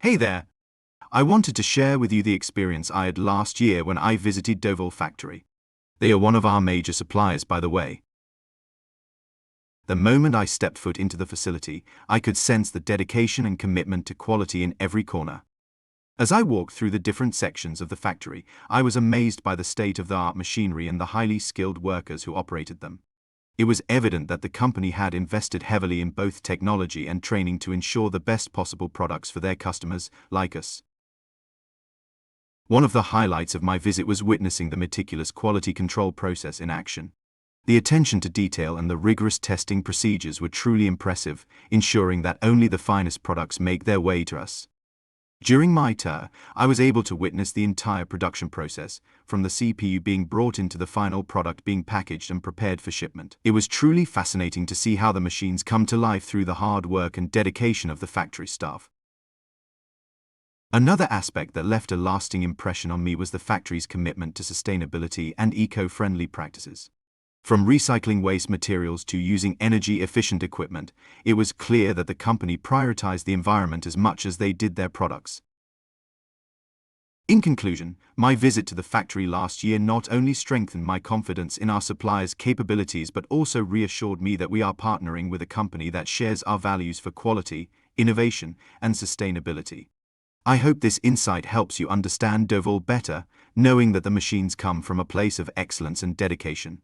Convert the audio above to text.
Hey there! I wanted to share with you the experience I had last year when I visited Dovoll factory. They are one of our major suppliers, by the way. The moment I stepped foot into the facility, I could sense the dedication and commitment to quality in every corner. As I walked through the different sections of the factory, I was amazed by the state-of-the-art machinery and the highly skilled workers who operated them. It was evident that the company had invested heavily in both technology and training to ensure the best possible products for their customers, like us. One of the highlights of my visit was witnessing the meticulous quality control process in action. The attention to detail and the rigorous testing procedures were truly impressive, ensuring that only the finest products make their way to us. During my tour, I was able to witness the entire production process, from the CPU being brought in to the final product being packaged and prepared for shipment. It was truly fascinating to see how the machines come to life through the hard work and dedication of the factory staff. Another aspect that left a lasting impression on me was the factory's commitment to sustainability and eco-friendly practices. From recycling waste materials to using energy-efficient equipment, it was clear that the company prioritized the environment as much as they did their products. In conclusion, my visit to the factory last year not only strengthened my confidence in our suppliers' capabilities but also reassured me that we are partnering with a company that shares our values for quality, innovation, and sustainability. I hope this insight helps you understand Dovoll better, knowing that the machines come from a place of excellence and dedication.